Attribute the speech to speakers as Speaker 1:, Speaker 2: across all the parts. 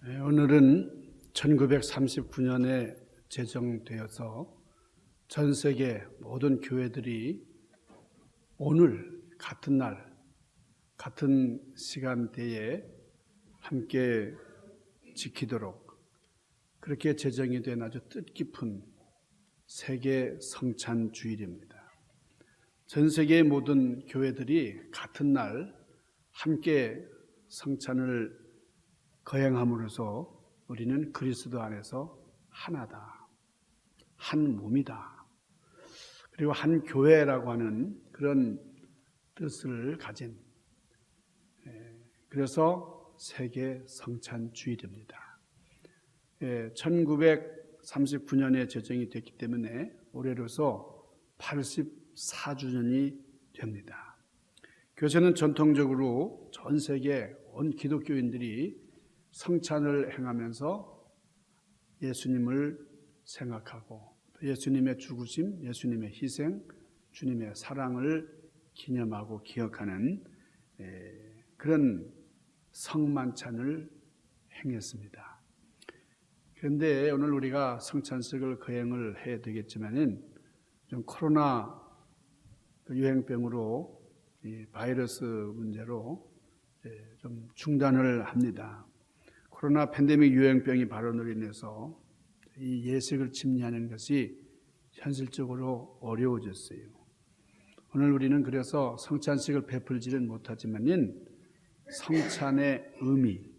Speaker 1: 오늘은 1939년에 제정되어서 전 세계 모든 교회들이 오늘 같은 날, 같은 시간대에 함께 지키도록 그렇게 제정이 된 아주 뜻깊은 세계 성찬 주일입니다. 전 세계의 모든 교회들이 같은 날 함께 성찬을 거행함으로써 우리는 그리스도 안에서 하나다, 한 몸이다, 그리고 한 교회라고 하는 그런 뜻을 가진, 그래서 세계 성찬 주일입니다. 1939년에 제정이 됐기 때문에 올해로서 84주년이 됩니다. 교회는 전통적으로 전 세계 온 기독교인들이 성찬을 행하면서 예수님을 생각하고 예수님의 죽으심, 예수님의 희생, 주님의 사랑을 기념하고 기억하는 그런 성만찬을 행했습니다. 그런데 오늘 우리가 성찬식을 거행을 해야 되겠지만은 좀 코로나 유행병으로 이 바이러스 문제로 좀 중단을 합니다. 코로나 팬데믹 유행병이 발원으로 인해서 이 예식을 침례하는 것이 현실적으로 어려워졌어요. 오늘 우리는 그래서 성찬식을 베풀지는 못하지만은 성찬의 의미,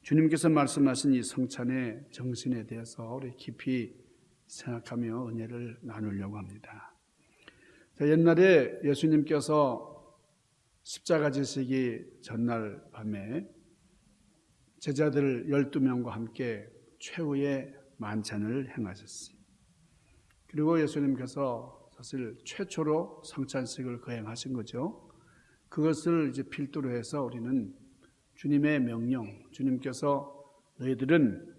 Speaker 1: 주님께서 말씀하신 이 성찬의 정신에 대해서 우리 깊이 생각하며 은혜를 나누려고 합니다. 옛날에 예수님께서 십자가 지시기 전날 밤에 제자들 12명과 함께 최후의 만찬을 행하셨어요. 그리고 예수님께서 사실 최초로 성찬식을 거행하신 거죠. 그것을 이제 필두로 해서 우리는 주님의 명령, 주님께서 너희들은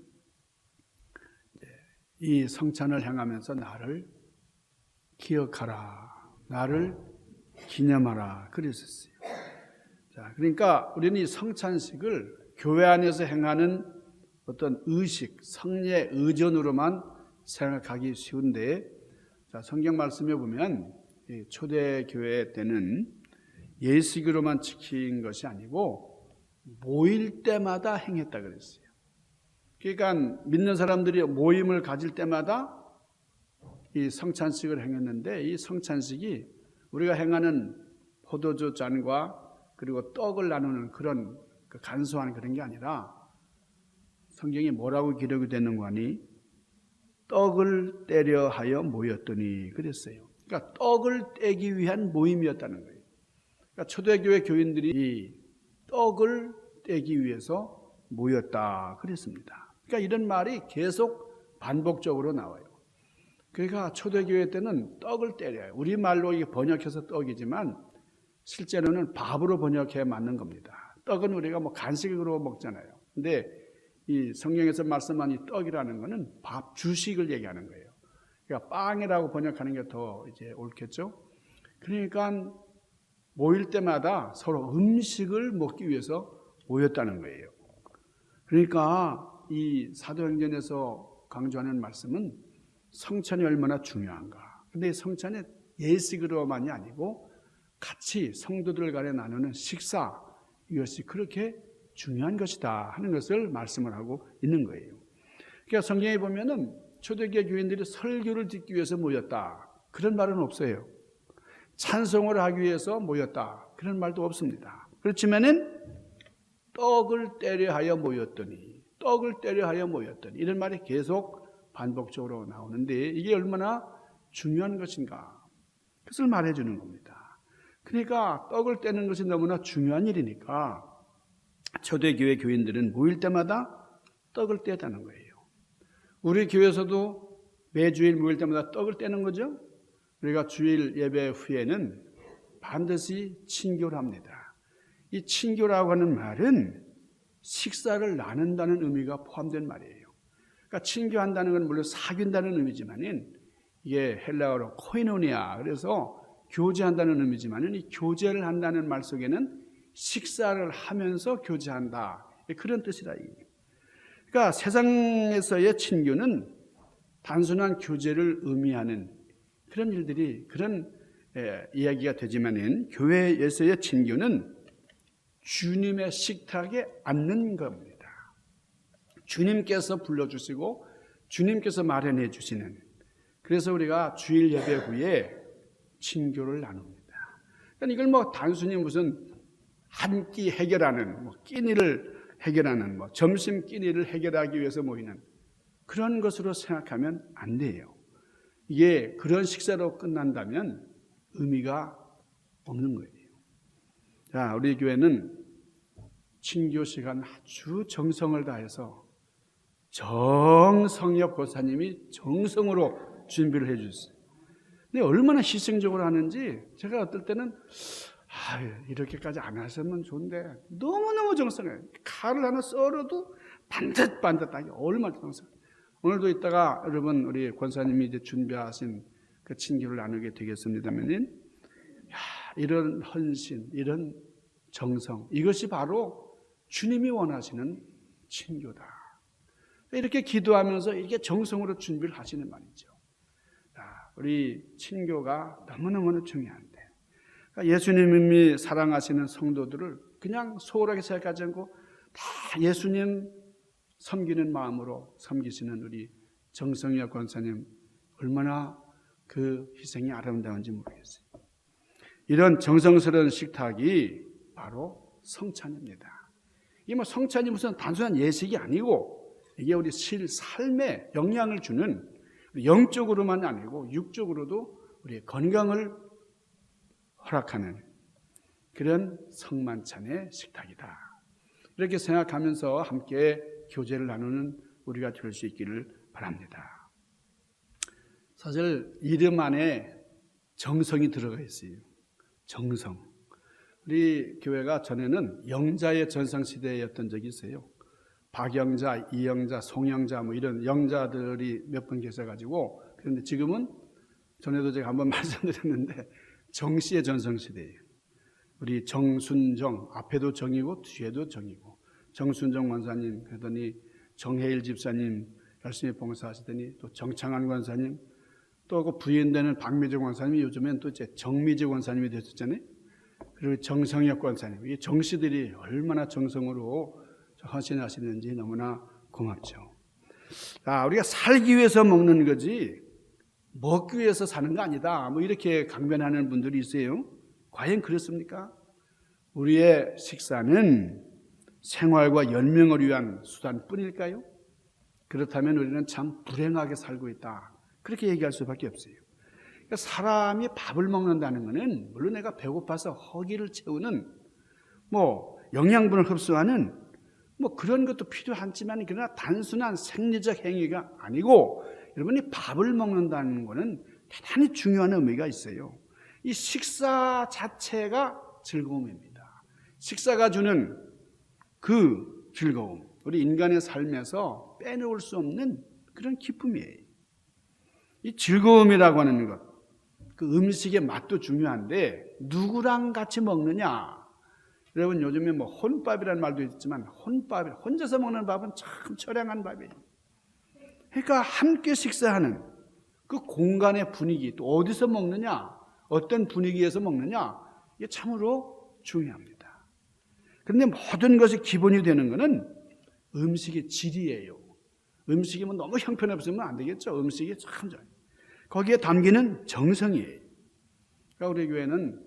Speaker 1: 이 성찬을 행하면서 나를 기억하라, 나를 기념하라 그랬었어요. 자, 그러니까 우리는 이 성찬식을 교회 안에서 행하는 어떤 의식, 성례 의전으로만 생각하기 쉬운데, 자, 성경 말씀에 보면 초대교회 때는 예식으로만 지킨 것이 아니고 모일 때마다 행했다 그랬어요. 그러니까 믿는 사람들이 모임을 가질 때마다 이 성찬식을 행했는데, 이 성찬식이 우리가 행하는 포도주 잔과 그리고 떡을 나누는 그런 간소한 그런 게 아니라 성경이 뭐라고 기록이 되는 거 아니? 떡을 떼려 하여 모였더니 그랬어요. 그러니까 떡을 떼기 위한 모임이었다는 거예요. 그러니까 초대교회 교인들이 이 떡을 떼기 위해서 모였다 그랬습니다. 그러니까 이런 말이 계속 반복적으로 나와요. 그러니까 초대교회 때는 떡을 떼려요. 우리말로 이게 번역해서 떡이지만 실제로는 밥으로 번역해야 맞는 겁니다. 떡은 우리가 뭐 간식으로 먹잖아요. 근데 이 성경에서 말씀한 이 떡이라는 거는 밥, 주식을 얘기하는 거예요. 그러니까 빵이라고 번역하는 게 더 이제 옳겠죠? 그러니까 모일 때마다 서로 음식을 먹기 위해서 모였다는 거예요. 그러니까 이 사도행전에서 강조하는 말씀은 성찬이 얼마나 중요한가. 근데 이 성찬이 예식으로만이 아니고 같이 성도들 간에 나누는 식사, 이것이 그렇게 중요한 것이다 하는 것을 말씀을 하고 있는 거예요. 그러니까 성경에 보면은 초대교회 교인들이 설교를 듣기 위해서 모였다, 그런 말은 없어요. 찬송을 하기 위해서 모였다, 그런 말도 없습니다. 그렇지만은 떡을 떼려 하여 모였더니, 떡을 떼려 하여 모였더니 이런 말이 계속 반복적으로 나오는데 이게 얼마나 중요한 것인가, 그것을 말해주는 겁니다. 그러니까 떡을 떼는 것이 너무나 중요한 일이니까 초대교회 교인들은 모일 때마다 떡을 떼다는 거예요. 우리 교회에서도 매주일 모일 때마다 떡을 떼는 거죠. 우리가 주일 예배 후에는 반드시 친교를 합니다. 이 친교라고 하는 말은 식사를 나눈다는 의미가 포함된 말이에요. 그러니까 친교한다는 건 물론 사귄다는 의미지만은 이게 헬라어로 코이노니아, 그래서 교제한다는 의미지만은 이 교제를 한다는 말 속에는 식사를 하면서 교제한다, 그런 뜻이다. 그러니까 세상에서의 친교는 단순한 교제를 의미하는 그런 일들이 그런 이야기가 되지만은 교회에서의 친교는 주님의 식탁에 앉는 겁니다. 주님께서 불러주시고 주님께서 마련해 주시는, 그래서 우리가 주일 예배 후에 친교를 나눕니다. 그러니까 이걸 뭐 단순히 무슨 한 끼 해결하는, 끼니를 해결하는, 점심 끼니를 해결하기 위해서 모이는 그런 것으로 생각하면 안 돼요. 이게 그런 식사로 끝난다면 의미가 없는 거예요. 자, 우리 교회는 친교 시간 아주 정성을 다해서 정성엽 권사님이 정성으로 준비를 해 주셨어요. 근데 얼마나 희생적으로 하는지 제가 어떨 때는 이렇게까지 안 하셨으면 좋은데 너무너무 정성해요. 칼을 하나 썰어도 반듯반듯하게 얼마나 정성해요. 오늘도 이따가 여러분 우리 권사님이 이제 준비하신 그 친교를 나누게 되겠습니다만, 이런 헌신, 이런 정성, 이것이 바로 주님이 원하시는 친교다. 이렇게 기도하면서 이렇게 정성으로 준비를 하시는 말이죠. 우리 친교가 너무너무 중요한데, 예수님이 사랑하시는 성도들을 그냥 소홀하게 생각하지 않고 다 예수님 섬기는 마음으로 섬기시는 우리 정성엽 권사님, 얼마나 그 희생이 아름다운지 모르겠어요. 이런 정성스러운 식탁이 바로 성찬입니다. 이 성찬이 무슨 단순한 예식이 아니고 이게 우리 삶에 영향을 주는, 영적으로만 아니고 육적으로도 우리의 건강을 허락하는 그런 성만찬의 식탁이다. 이렇게 생각하면서 함께 교제를 나누는 우리가 될 수 있기를 바랍니다. 사실 이름 안에 정성이 들어가 있어요. 정성. 우리 교회가 전에는 영자의 전성시대였던 적이 있어요. 박영자, 이영자, 송영자 이런 영자들이 몇 분 계셔가지고, 그런데 지금은 전에도 제가 한번 말씀드렸는데 정씨의 전성시대예요. 우리 정순정, 앞에도 정이고 뒤에도 정이고, 정순정 권사님, 그러더니 정혜일 집사님 열심히 봉사하시더니 또 정창환 권사님, 또 그 부인되는 박미정 권사님이 요즘엔 또 이제 정미지 권사님이 되셨잖아요. 그리고 정성혁 권사님, 이 정씨들이 얼마나 정성으로 헌신하시는지 너무나 고맙죠. 우리가 살기 위해서 먹는 거지 먹기 위해서 사는 거 아니다, 이렇게 강변하는 분들이 있어요. 과연 그렇습니까? 우리의 식사는 생활과 연명을 위한 수단뿐일까요? 그렇다면 우리는 참 불행하게 살고 있다, 그렇게 얘기할 수밖에 없어요. 그러니까 사람이 밥을 먹는다는 것은 물론 내가 배고파서 허기를 채우는 영양분을 흡수하는 그런 것도 필요하지만, 그러나 단순한 생리적 행위가 아니고, 여러분이 밥을 먹는다는 것은 대단히 중요한 의미가 있어요. 이 식사 자체가 즐거움입니다. 식사가 주는 그 즐거움, 우리 인간의 삶에서 빼놓을 수 없는 그런 기쁨이에요. 이 즐거움이라고 하는 것, 그 음식의 맛도 중요한데 누구랑 같이 먹느냐. 여러분 요즘에 혼밥이라는 말도 있지만, 혼자서 먹는 밥은 참 처량한 밥이에요. 그러니까 함께 식사하는 그 공간의 분위기, 또 어디서 먹느냐, 어떤 분위기에서 먹느냐, 이게 참으로 중요합니다. 그런데 모든 것이 기본이 되는 것은 음식의 질이에요. 음식이 너무 형편없으면 안 되겠죠. 음식이 참 좋아요. 거기에 담기는 정성이에요. 그러니까 우리 교회는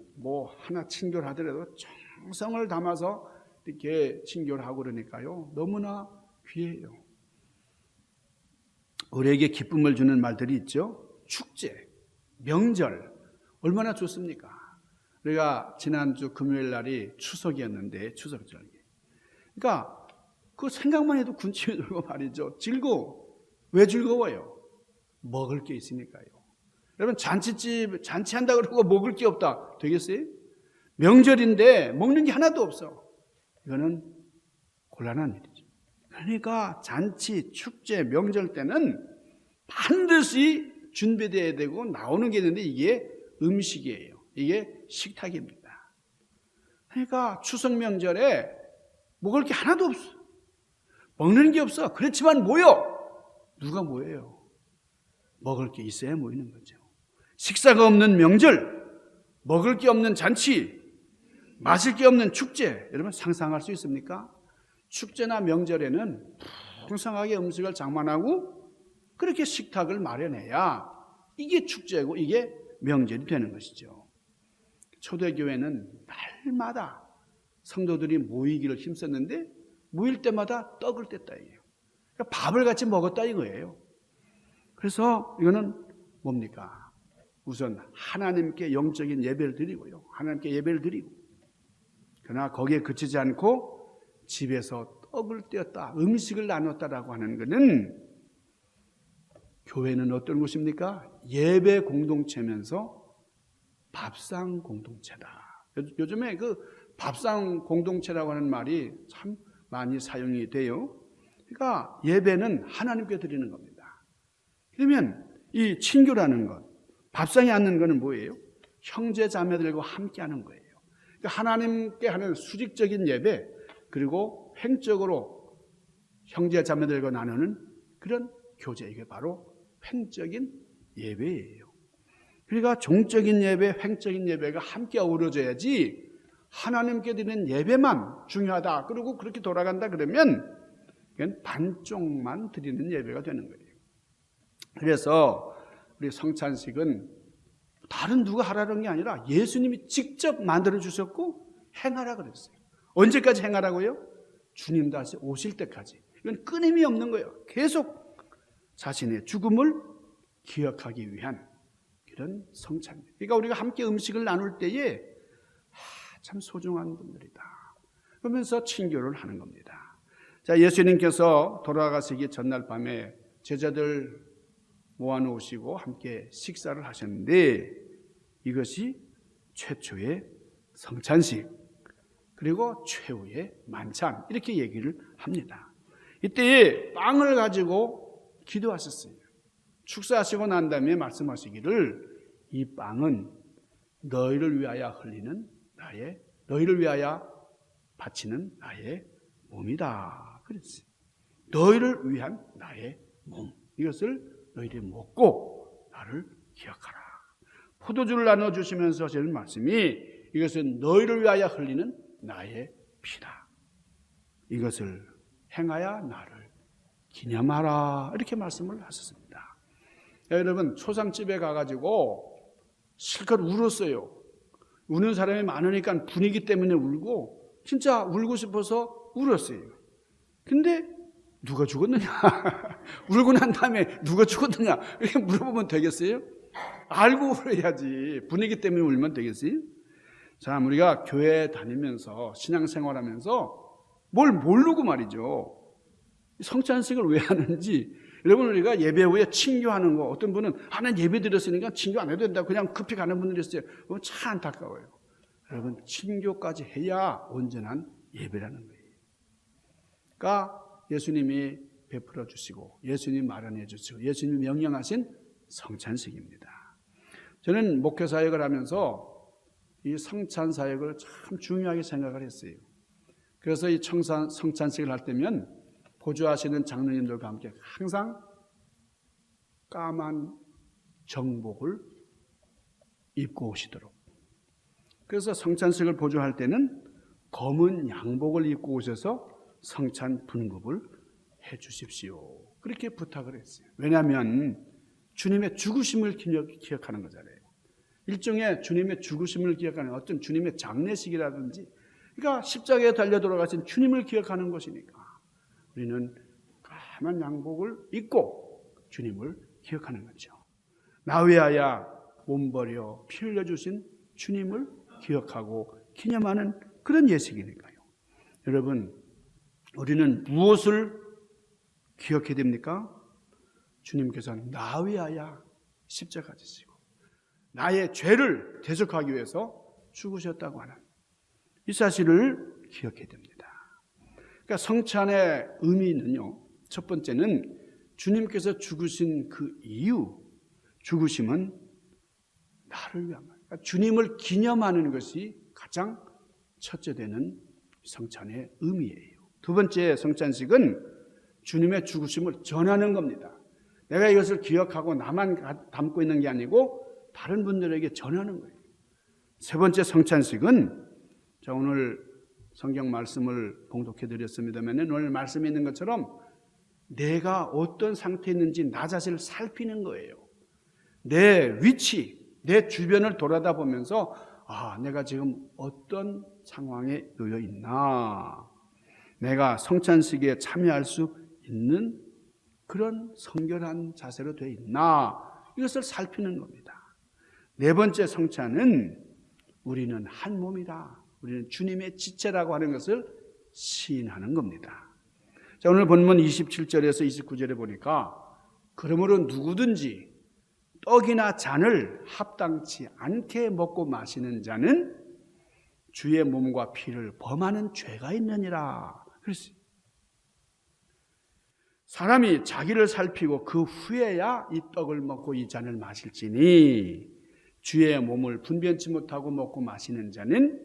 Speaker 1: 하나 친교를 하더라도 정성을 담아서 이렇게 친교를 하고 그러니까요, 너무나 귀해요. 우리에게 기쁨을 주는 말들이 있죠. 축제, 명절, 얼마나 좋습니까? 우리가 지난주 금요일 날이 추석이었는데, 추석절기. 그러니까 그 생각만 해도 군침이 돌고 말이죠. 왜 즐거워요? 먹을 게 있으니까요. 여러분 잔치한다 그러고 먹을 게 없다 되겠어요? 명절인데 먹는 게 하나도 없어. 이거는 곤란한 일이죠. 그러니까 잔치, 축제, 명절 때는 반드시 준비되어야 되고 나오는 게 있는데, 이게 음식이에요. 이게 식탁입니다. 그러니까 추석 명절에 먹을 게 하나도 없어. 먹는 게 없어. 그렇지만 모여. 누가 모여요? 먹을 게 있어야 모이는 거죠. 식사가 없는 명절, 먹을 게 없는 잔치, 마실 게 없는 축제. 여러분 상상할 수 있습니까? 축제나 명절에는 풍성하게 음식을 장만하고 그렇게 식탁을 마련해야 이게 축제고 이게 명절이 되는 것이죠. 초대교회는 날마다 성도들이 모이기를 힘썼는데 모일 때마다 떡을 뗐다 이거예요. 그러니까 밥을 같이 먹었다 이거예요. 그래서 이거는 뭡니까? 우선 하나님께 영적인 예배를 드리고요. 하나님께 예배를 드리고 그러나 거기에 그치지 않고 집에서 떡을 떼었다, 음식을 나눴다라고 하는 것은 교회는 어떤 곳입니까? 예배 공동체면서 밥상 공동체다. 요즘에 그 밥상 공동체라고 하는 말이 참 많이 사용이 돼요. 그러니까 예배는 하나님께 드리는 겁니다. 그러면 이 친교라는 것, 밥상에 앉는 것은 뭐예요? 형제 자매들과 함께 하는 거예요. 그러니까 하나님께 하는 수직적인 예배, 그리고 횡적으로 형제 자매들과 나누는 그런 교제, 이게 바로 횡적인 예배예요. 그러니까 종적인 예배, 횡적인 예배가 함께 어우러져야지 하나님께 드리는 예배만 중요하다. 그리고 그렇게 돌아간다 그러면 그건 반쪽만 드리는 예배가 되는 거예요. 그래서 우리 성찬식은 다른 누가 하라는 게 아니라 예수님이 직접 만들어 주셨고 행하라 그랬어요. 언제까지 행하라고요? 주님 다시 오실 때까지. 이건 끊임이 없는 거예요. 계속 자신의 죽음을 기억하기 위한 그런 성찬. 그러니까 우리가 함께 음식을 나눌 때에 참 소중한 분들이다. 그러면서 친교를 하는 겁니다. 자, 예수님께서 돌아가시기 전날 밤에 제자들 모아놓으시고 함께 식사를 하셨는데 이것이 최초의 성찬식 그리고 최후의 만찬 이렇게 얘기를 합니다. 이때 빵을 가지고 기도하셨어요. 축사하시고 난 다음에 말씀하시기를 이 빵은 너희를 위하여 흘리는 너희를 위하여 바치는 나의 몸이다 그랬어요. 너희를 위한 나의 몸, 이것을 너희들이 먹고 나를 기억하라. 포도주를 나눠주시면서 하시는 말씀이 이것은 너희를 위하여 흘리는 나의 피다. 이것을 행하여 나를 기념하라 이렇게 말씀을 하셨습니다. 여러분 초상집에 가가지고 실컷 울었어요. 우는 사람이 많으니까 분위기 때문에 울고 진짜 울고 싶어서 울었어요. 근데 누가 죽었느냐? 울고 난 다음에 누가 죽었느냐? 이렇게 물어보면 되겠어요? 알고 울어야지. 분위기 때문에 울면 되겠어요? 자, 우리가 교회 다니면서 신앙생활하면서 뭘 모르고 말이죠. 성찬식을 왜 하는지. 여러분 우리가 예배 후에 친교하는 거 어떤 분은 난 예배 드렸으니까 친교 안 해도 된다. 그냥 급히 가는 분들이 있어요. 그건 참 안타까워요. 여러분 친교까지 해야 온전한 예배라는 거예요. 그러니까 예수님이 베풀어 주시고 예수님 마련해 주시고 예수님이 명령하신 성찬식입니다. 저는 목회 사역을 하면서 이 성찬 사역을 참 중요하게 생각을 했어요. 그래서 이 성찬식을 할 때면 보조하시는 장로님들과 함께 항상 까만 정복을 입고 오시도록. 그래서 성찬식을 보조할 때는 검은 양복을 입고 오셔서 성찬 분급을 해 주십시오. 그렇게 부탁을 했어요. 왜냐하면 주님의 죽으심을 기억하는 거잖아요. 일종의 주님의 죽으심을 기억하는 어떤 주님의 장례식이라든지 그러니까 십자가에 달려 돌아가신 주님을 기억하는 것이니까 우리는 까만 양복을 입고 주님을 기억하는 거죠. 나 위하여 몸 버려 피 흘려주신 주님을 기억하고 기념하는 그런 예식이니까요. 여러분 우리는 무엇을 기억해야 됩니까? 주님께서 나 위하여 십자가 지시고 나의 죄를 대속하기 위해서 죽으셨다고 하는 이 사실을 기억해야 됩니다. 그러니까 성찬의 의미는요. 첫 번째는 주님께서 죽으신 그 이유, 죽으심은 나를 위한 거예요. 그러니까 주님을 기념하는 것이 가장 첫째 되는 성찬의 의미예요. 두 번째 성찬식은 주님의 죽으심을 전하는 겁니다. 내가 이것을 기억하고 나만 담고 있는 게 아니고 다른 분들에게 전하는 거예요. 세 번째 성찬식은 자, 오늘 성경 말씀을 봉독해 드렸습니다만 오늘 말씀에 있는 것처럼 내가 어떤 상태에 있는지 나 자신을 살피는 거예요. 내 위치, 내 주변을 돌아다보면서 내가 지금 어떤 상황에 놓여 있나, 내가 성찬식에 참여할 수 있는 그런 성결한 자세로 되어 있나, 이것을 살피는 겁니다. 네 번째 성찬은 우리는 한 몸이다, 우리는 주님의 지체라고 하는 것을 시인하는 겁니다. 자, 오늘 본문 27절에서 29절에 보니까 그러므로 누구든지 떡이나 잔을 합당치 않게 먹고 마시는 자는 주의 몸과 피를 범하는 죄가 있느니라 그랬어요. 사람이 자기를 살피고 그 후에야 이 떡을 먹고 이 잔을 마실지니 주의 몸을 분변치 못하고 먹고 마시는 자는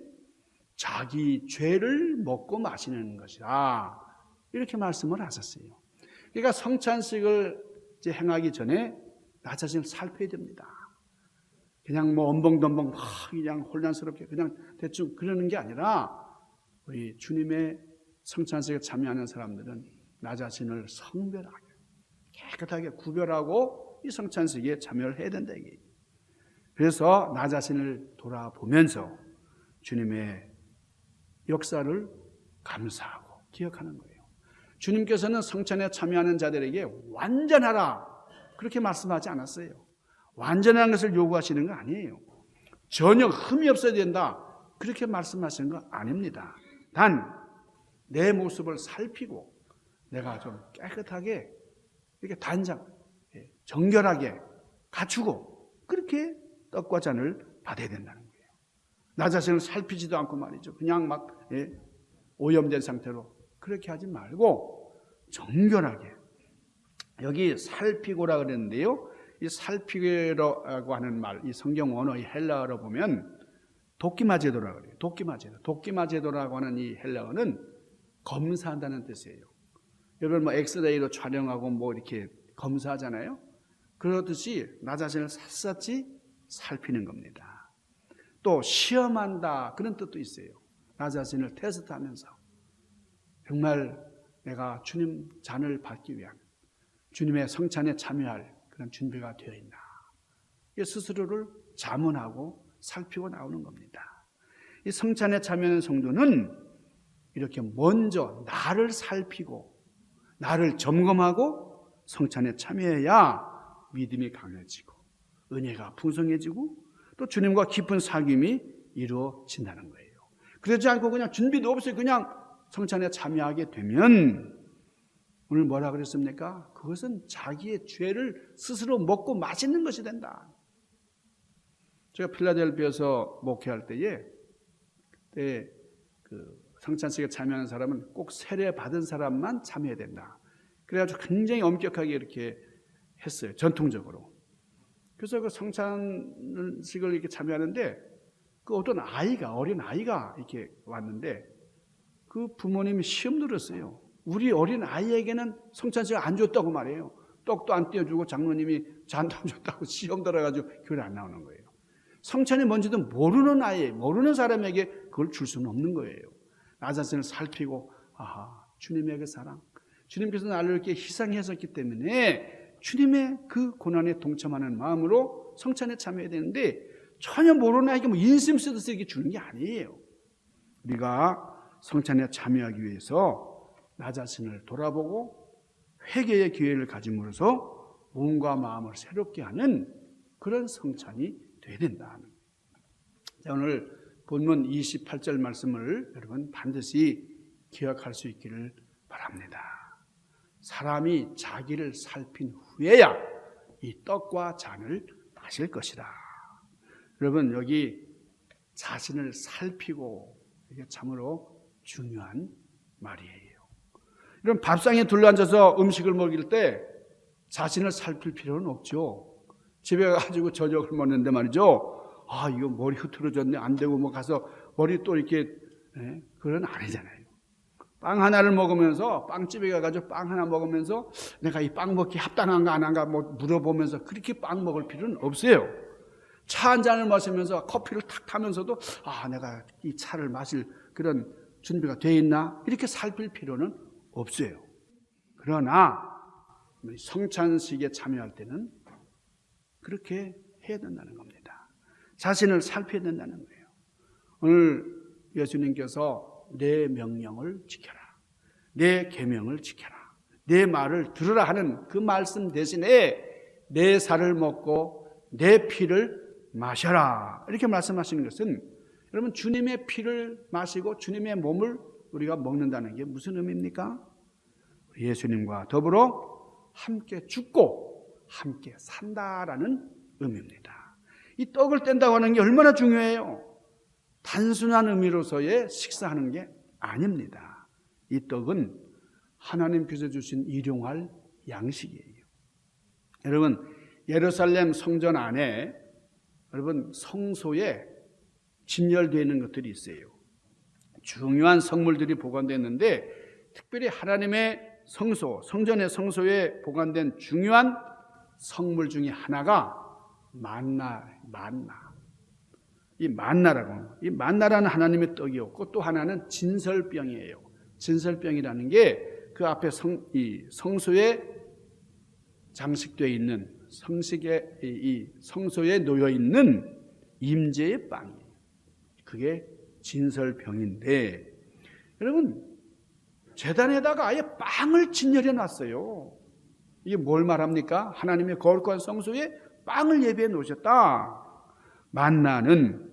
Speaker 1: 자기 죄를 먹고 마시는 것이라, 이렇게 말씀을 하셨어요. 그러니까 성찬식을 이제 행하기 전에 나 자신을 살펴야 됩니다. 그냥 뭐 엄벙덤벙 그냥 혼란스럽게 그냥 대충 그러는 게 아니라 우리 주님의 성찬식에 참여하는 사람들은 나 자신을 성별하게 깨끗하게 구별하고 이 성찬식에 참여를 해야 된다 이게. 그래서 나 자신을 돌아보면서 주님의 역사를 감사하고 기억하는 거예요. 주님께서는 성찬에 참여하는 자들에게 완전하라 그렇게 말씀하지 않았어요. 완전한 것을 요구하시는 거 아니에요. 전혀 흠이 없어야 된다 그렇게 말씀하시는 거 아닙니다. 단 내 모습을 살피고 내가 좀 깨끗하게 이렇게 정결하게 갖추고 그렇게 떡과 잔을 받아야 된다는 거예요. 나 자신을 살피지도 않고 말이죠. 그냥 막 오염된 상태로 그렇게 하지 말고 정결하게. 여기 살피고라 그랬는데요. 이 살피고라고 하는 말, 이 성경 원어의 헬라어로 보면 도키마제도라 그래요. 도키마제도라고 하는 이 헬라어는 검사한다는 뜻이에요. 여러분 뭐 엑스레이로 촬영하고 뭐 이렇게 검사하잖아요. 그렇듯이 나 자신을 샅샅이 살피는 겁니다. 또 시험한다 그런 뜻도 있어요. 나 자신을 테스트하면서 정말 내가 주님 잔을 받기 위한 주님의 성찬에 참여할 그런 준비가 되어 있나, 스스로를 자문하고 살피고 나오는 겁니다. 이 성찬에 참여하는 성도는 이렇게 먼저 나를 살피고 나를 점검하고 성찬에 참여해야 믿음이 강해지고 은혜가 풍성해지고 또 주님과 깊은 사귐이 이루어진다는 거예요. 그러지 않고 그냥 준비도 없이 그냥 성찬에 참여하게 되면 오늘 뭐라 그랬습니까? 그것은 자기의 죄를 스스로 먹고 마시는 것이 된다. 제가 필라델피아에서 목회할 때에 그때 성찬식에 참여하는 사람은 꼭 세례 받은 사람만 참여해야 된다. 그래가지고 굉장히 엄격하게 이렇게 했어요. 전통적으로. 그래서 그 성찬식을 이렇게 참여하는데 그 어떤 어린 아이가 이렇게 왔는데 그 부모님이 시험 들었어요. 우리 어린 아이에게는 성찬식을 안 줬다고 말해요. 떡도 안 떼어주고 장로님이 잔도 안 줬다고 시험 들어가지고 교회 안 나오는 거예요. 성찬이 뭔지도 모르는 사람에게 그걸 줄 수는 없는 거예요. 나 자신을 살피고 주님의 그 사랑, 주님께서 나를 이렇게 희생하셨기 때문에 주님의 그 고난에 동참하는 마음으로 성찬에 참여해야 되는데 전혀 모르는 아이에게 뭐 인심 쓰듯이 이렇게 주는 게 아니에요. 우리가 성찬에 참여하기 위해서 나 자신을 돌아보고 회개의 기회를 가짐으로써 몸과 마음을 새롭게 하는 그런 성찬이 되어야 된다. 자, 오늘 본문 28절 말씀을 여러분 반드시 기억할 수 있기를 바랍니다. 사람이 자기를 살핀 후에야 이 떡과 잔을 마실 것이다. 여러분 여기 자신을 살피고 이게 참으로 중요한 말이에요. 이런 밥상에 둘러앉아서 음식을 먹일 때 자신을 살필 필요는 없죠. 집에 가지고 저녁을 먹는데 말이죠. 이거 머리 흐트러졌네 안 되고 뭐 가서 머리 또 이렇게 그건 아니잖아요. 빵 하나를 먹으면서 빵집에 가가지고 빵 하나 먹으면서 내가 이 빵 먹기 합당한가 안 한가 뭐 물어보면서 그렇게 빵 먹을 필요는 없어요. 차 한 잔을 마시면서 커피를 탁 타면서도 내가 이 차를 마실 그런 준비가 돼 있나 이렇게 살필 필요는 없어요. 그러나 성찬식에 참여할 때는 그렇게 해야 된다는 겁니다. 자신을 살펴야 된다는 거예요. 오늘 예수님께서 내 명령을 지켜라, 내 계명을 지켜라, 내 말을 들으라 하는 그 말씀 대신에 내 살을 먹고 내 피를 마셔라 이렇게 말씀하시는 것은 여러분 주님의 피를 마시고 주님의 몸을 우리가 먹는다는 게 무슨 의미입니까? 예수님과 더불어 함께 죽고 함께 산다라는 의미입니다. 이 떡을 뗀다고 하는 게 얼마나 중요해요. 단순한 의미로서의 식사하는 게 아닙니다. 이 떡은 하나님께서 주신 일용할 양식이에요. 여러분 예루살렘 성전 안에 여러분 성소에 진열되어 있는 것들이 있어요. 중요한 성물들이 보관됐는데 특별히 하나님의 성소, 성전의 성소에 보관된 중요한 성물 중에 하나가 만나. 이 만나라고. 이 만나라는 하나님의 떡이었고 또 하나는 진설병이에요. 진설병이라는 게 그 앞에 성소에 장식되어 있는 이 성소에 놓여 있는 임재의 빵이에요. 그게 진설병인데 여러분 제단에다가 아예 빵을 진열해 놨어요. 이게 뭘 말합니까? 하나님의 거룩한 성소에 빵을 예비해 놓으셨다. 만나는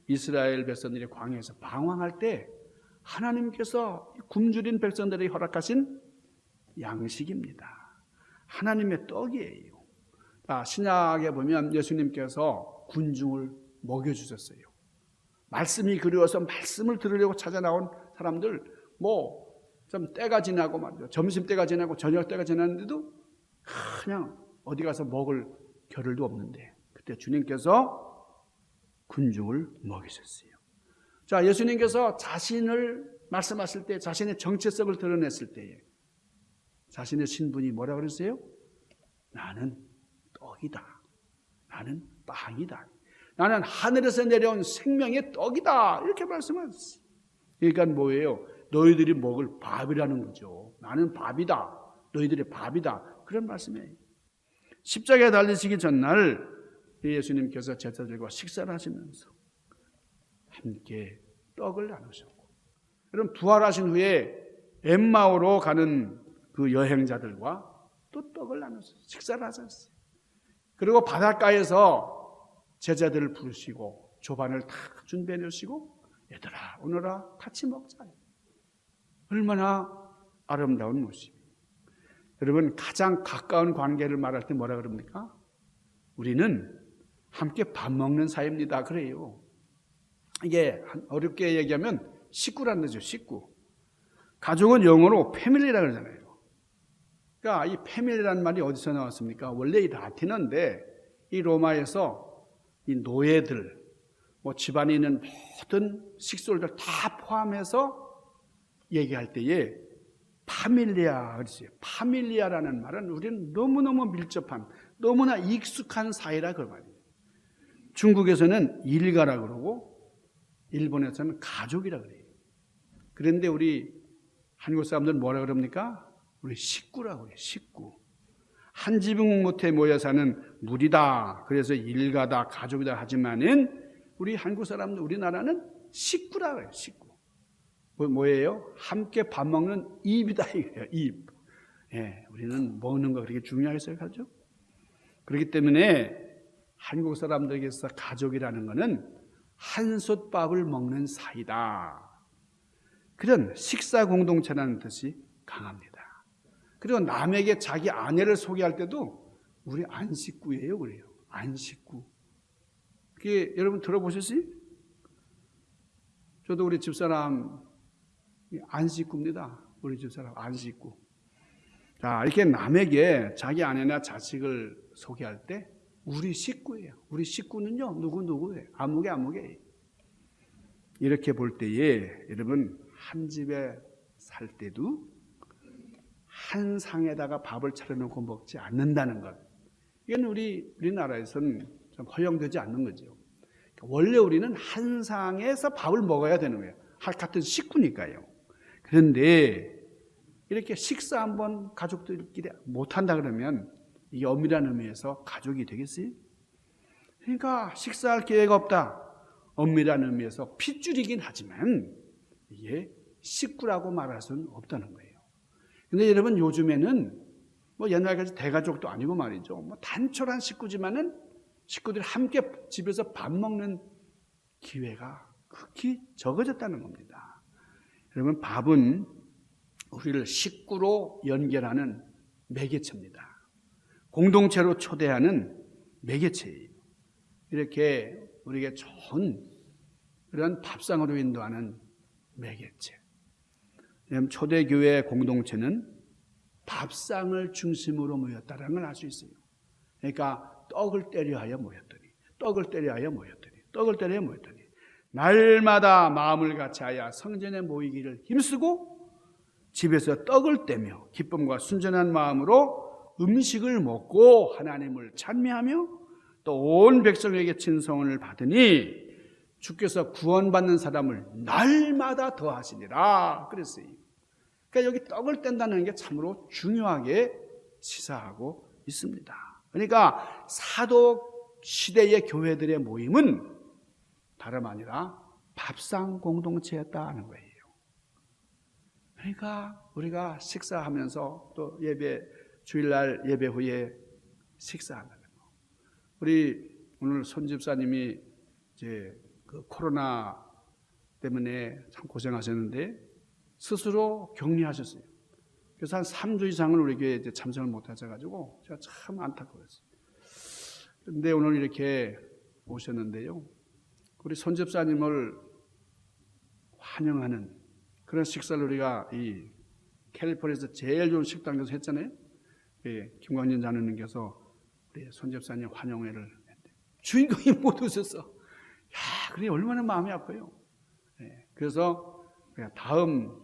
Speaker 1: 이스라엘 백성들이 광야에서 방황할 때 하나님께서 굶주린 백성들에게 허락하신 양식입니다. 하나님의 떡이에요. 신약에 보면 예수님께서 군중을 먹여주셨어요. 말씀이 그리워서 말씀을 들으려고 찾아 나온 사람들 좀 때가 지나고 말이죠. 점심 때가 지나고 저녁 때가 지났는데도 그냥 어디 가서 먹을 겨를도 없는데 그때 주님께서 군중을 먹이셨어요. 자, 예수님께서 자신을 말씀하실 때 자신의 정체성을 드러냈을 때에 자신의 신분이 뭐라고 그랬어요? 나는 떡이다. 나는 빵이다. 나는 하늘에서 내려온 생명의 떡이다. 이렇게 말씀하셨어요. 그러니까 뭐예요? 너희들이 먹을 밥이라는 거죠. 나는 밥이다. 너희들의 밥이다. 그런 말씀이에요. 십자가에 달리시기 전날 예수님께서 제자들과 식사를 하시면서 함께 떡을 나누셨고 여러분 부활하신 후에 엠마오로 가는 그 여행자들과 또 떡을 나누셨어요. 식사를 하셨어요. 그리고 바닷가에서 제자들을 부르시고 조반을 다 준비해 놓으시고 얘들아 오너라 같이 먹자. 얼마나 아름다운 모습이에요. 여러분 가장 가까운 관계를 말할 때 뭐라 그럽니까? 우리는 함께 밥 먹는 사이입니다. 그래요. 이게 어렵게 얘기하면 식구라는 거죠. 식구. 가족은 영어로 패밀리라고 그러잖아요. 그러니까 이 패밀리라는 말이 어디서 나왔습니까? 원래 이 라틴어인데 이 로마에서 이 노예들, 집안에 있는 모든 식솔들 다 포함해서 얘기할 때에 파밀리아 그러죠. 파밀리아라는 말은 우리는 너무너무 밀접한, 너무나 익숙한 사이라 그 말이에요. 중국에서는 일가라 그러고 일본에서는 가족이라 그래요. 그런데 우리 한국 사람들은 뭐라 그럽니까? 우리 식구라고 해요. 식구. 한 지붕 못에 모여 사는 무리다. 그래서 일가다, 가족이다 하지만은 우리 한국 사람들, 우리나라는 식구라고 해요. 식구. 뭐예요? 함께 밥 먹는 입이다 이거예요. 입. 예, 우리는 먹는 거 그렇게 중요하게 생각하죠. 그렇기 때문에 한국 사람들에게서 가족이라는 것은 한솥밥을 먹는 사이다. 그런 식사 공동체라는 뜻이 강합니다. 그리고 남에게 자기 아내를 소개할 때도 우리 안 식구예요, 그래요. 안 식구. 그게 여러분 들어보셨어요? 저도 우리 집사람 안 식구입니다. 우리 집사람 안 식구. 자, 이렇게 남에게 자기 아내나 자식을 소개할 때 우리 식구예요. 우리 식구는요, 누구예요? 아무개. 이렇게 볼 때에 여러분 한 집에 살 때도 한 상에다가 밥을 차려놓고 먹지 않는다는 것. 이건 우리나라에서는 좀 허용되지 않는 거죠. 원래 우리는 한 상에서 밥을 먹어야 되는 거예요. 같은 식구니까요. 그런데 이렇게 식사 한번 가족들끼리 못한다 그러면 이게 엄밀한 의미에서 가족이 되겠어요? 그러니까 식사할 기회가 없다. 엄밀한 의미에서 핏줄이긴 하지만 이게 식구라고 말할 수는 없다는 거예요. 근데 여러분 요즘에는 뭐 옛날까지 대가족도 아니고 말이죠. 뭐 단촐한 식구지만은 식구들이 함께 집에서 밥 먹는 기회가 극히 적어졌다는 겁니다. 여러분 밥은 우리를 식구로 연결하는 매개체입니다. 공동체로 초대하는 매개체예요. 이렇게 우리에게 좋은 그런 밥상으로 인도하는 매개체. 초대교회 공동체는 밥상을 중심으로 모였다는 걸 알 수 있어요. 그러니까 떡을 때려 하여 모였더니 떡을 때려 하여 모였더니 떡을 때려 모였더니 날마다 마음을 같이하여 성전에 모이기를 힘쓰고 집에서 떡을 떼며 기쁨과 순전한 마음으로 음식을 먹고 하나님을 찬미하며 또 온 백성에게 친성을 받으니 주께서 구원받는 사람을 날마다 더하시니라 그랬어요. 그러니까 여기 떡을 뗀다는 게 참으로 중요하게 시사하고 있습니다. 그러니까 사도 시대의 교회들의 모임은 다름 아니라 밥상 공동체였다는 거예요. 그러니까 우리가 식사하면서 또 주일날 예배 후에 식사한다는 거. 우리 오늘 손 집사님이 이제 그 코로나 때문에 참 고생하셨는데 스스로 격리하셨어요. 그래서 한 3주 이상을 우리 교회에 이제 참석을 못 하셔가지고 제가 참 안타까웠어요. 그런데 오늘 이렇게 오셨는데요. 우리 손 집사님을 환영하는 그런 식사를 우리가 이 캘리포니아에서 제일 좋은 식당에서 했잖아요. 김광진 장로님께서 우리 손 집사님 환영회를 했는데 주인공이 못 오셔서 야, 그래 얼마나 마음이 아파요. 그래서 다음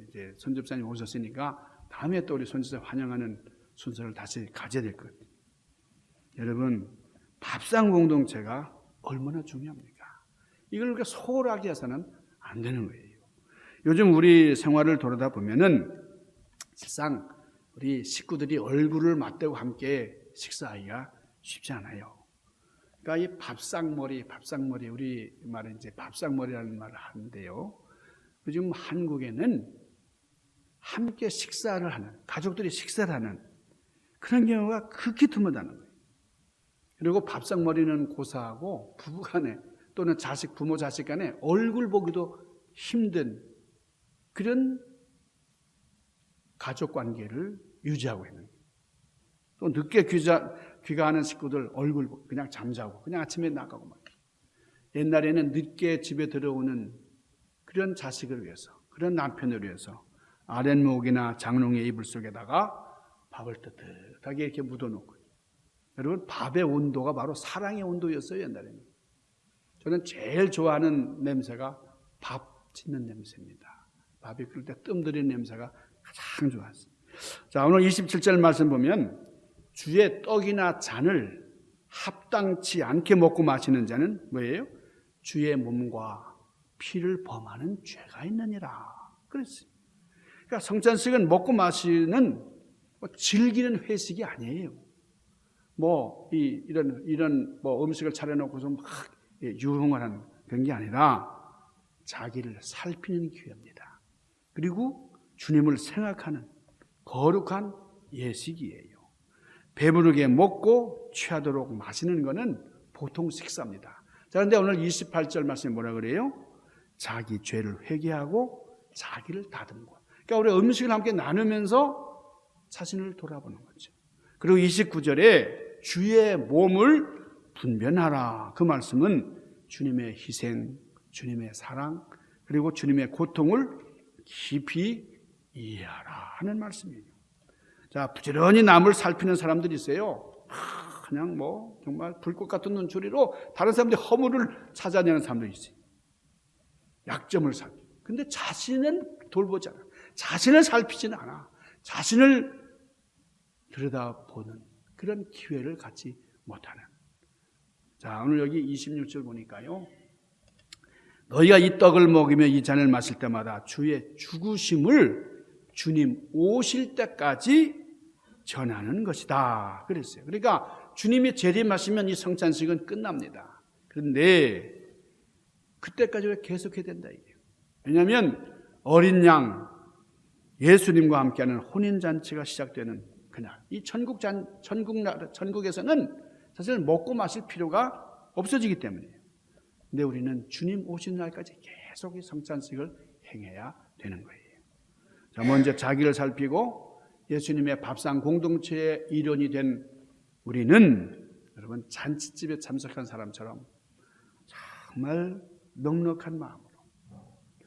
Speaker 1: 이제 손 집사님 오셨으니까 다음에 또 우리 손 집사님 환영하는 순서를 다시 가져야 될 것 같아요. 여러분 밥상 공동체가 얼마나 중요합니까? 이걸 우리가 소홀하게 해서는 안 되는 거예요. 요즘 우리 생활을 돌아다 보면은 실상 우리 식구들이 얼굴을 맞대고 함께 식사하기가 쉽지 않아요. 그러니까 이 밥상머리 우리 말은 이제 밥상머리라는 말을 하는데요. 요즘 한국에는 함께 식사를 하는 가족들이 식사를 하는 그런 경우가 극히 드물다는 거예요. 그리고 밥상머리는 고사하고 부부간에 또는 부모 자식 간에 얼굴 보기도 힘든 그런 가족 관계를 유지하고 있는 거예요. 또 늦게 귀가하는 식구들 얼굴 보고 그냥 잠자고 그냥 아침에 나가고 막. 옛날에는 늦게 집에 들어오는 그런 자식을 위해서 그런 남편을 위해서 아랫목이나 장롱의 이불 속에다가 밥을 뜨뜻하게 이렇게 묻어놓고 여러분 밥의 온도가 바로 사랑의 온도였어요. 옛날에는. 저는 제일 좋아하는 냄새가 밥 짓는 냄새입니다. 밥이 끓을 때 뜸들이는 냄새가 가장 좋았어요. 자, 오늘 27절 말씀 보면 주의 떡이나 잔을 합당치 않게 먹고 마시는 자는 뭐예요? 주의 몸과 피를 범하는 죄가 있느니라 그랬어요. 그러니까 성찬식은 먹고 마시는 즐기는 회식이 아니에요. 이런 음식을 차려놓고서 막 유흥을 하는 그런 게 아니라 자기를 살피는 기회입니다. 그리고 주님을 생각하는 거룩한 예식이에요. 배부르게 먹고 취하도록 마시는 것은 보통 식사입니다. 자, 그런데 오늘 28절 말씀에 뭐라 그래요? 자기 죄를 회개하고 자기를 다듬고. 그러니까 우리 음식을 함께 나누면서 자신을 돌아보는 거죠. 그리고 29절에 주의 몸을 분변하라. 그 말씀은 주님의 희생, 주님의 사랑, 그리고 주님의 고통을 깊이 이해하라 하는 말씀이에요. 자, 부지런히 남을 살피는 사람들이 있어요. 그냥 정말 불꽃 같은 눈초리로 다른 사람들의 허물을 찾아내는 사람들이 있어요. 약점을 살피고. 근데 자신은 돌보지 않아. 자신을 살피지는 않아. 자신을 들여다보는 그런 기회를 갖지 못하는. 자, 오늘 여기 26절 보니까요. 너희가 이 떡을 먹으며 이 잔을 마실 때마다 주의 죽으심을 주님 오실 때까지 전하는 것이다. 그랬어요. 그러니까 주님이 재림하시면 이 성찬식은 끝납니다. 그런데 그때까지 계속해야 된다 이게요. 왜냐하면 어린 양 예수님과 함께하는 혼인잔치가 시작되는 그날, 이 천국에서는 사실 먹고 마실 필요가 없어지기 때문이에요. 근데 우리는 주님 오시는 날까지 계속 이 성찬식을 행해야 되는 거예요. 자, 먼저 자기를 살피고 예수님의 밥상 공동체의 일원이 된 우리는 여러분 잔치집에 참석한 사람처럼 정말 넉넉한 마음으로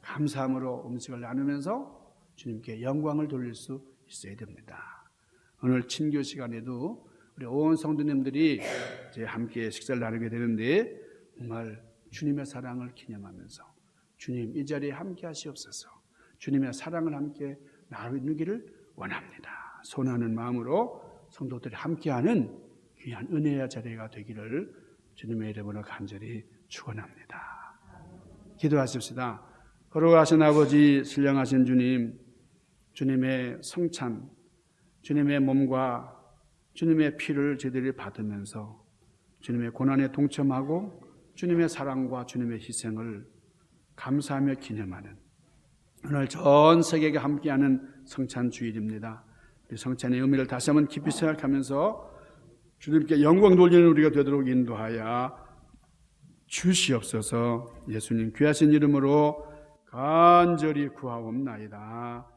Speaker 1: 감사함으로 음식을 나누면서 주님께 영광을 돌릴 수 있어야 됩니다. 오늘 친교 시간에도 우리 온 성도님들이 이제 함께 식사를 나누게 되는데 정말 주님의 사랑을 기념하면서 주님 이 자리에 함께 하시옵소서. 주님의 사랑을 함께 나누기를 원합니다. 소원하는 마음으로 성도들이 함께하는 귀한 은혜의 자리가 되기를 주님의 이름으로 간절히 축원합니다. 기도하십시다. 거룩하신 아버지, 신령하신 주님, 주님의 성찬, 주님의 몸과 주님의 피를 저희들이 받으면서 주님의 고난에 동참하고 주님의 사랑과 주님의 희생을 감사하며 기념하는 오늘 전 세계가 함께하는 성찬 주일입니다. 우리 성찬의 의미를 다시 한번 깊이 생각하면서 주님께 영광 돌리는 우리가 되도록 인도하여 주시옵소서. 예수님 귀하신 이름으로 간절히 구하옵나이다.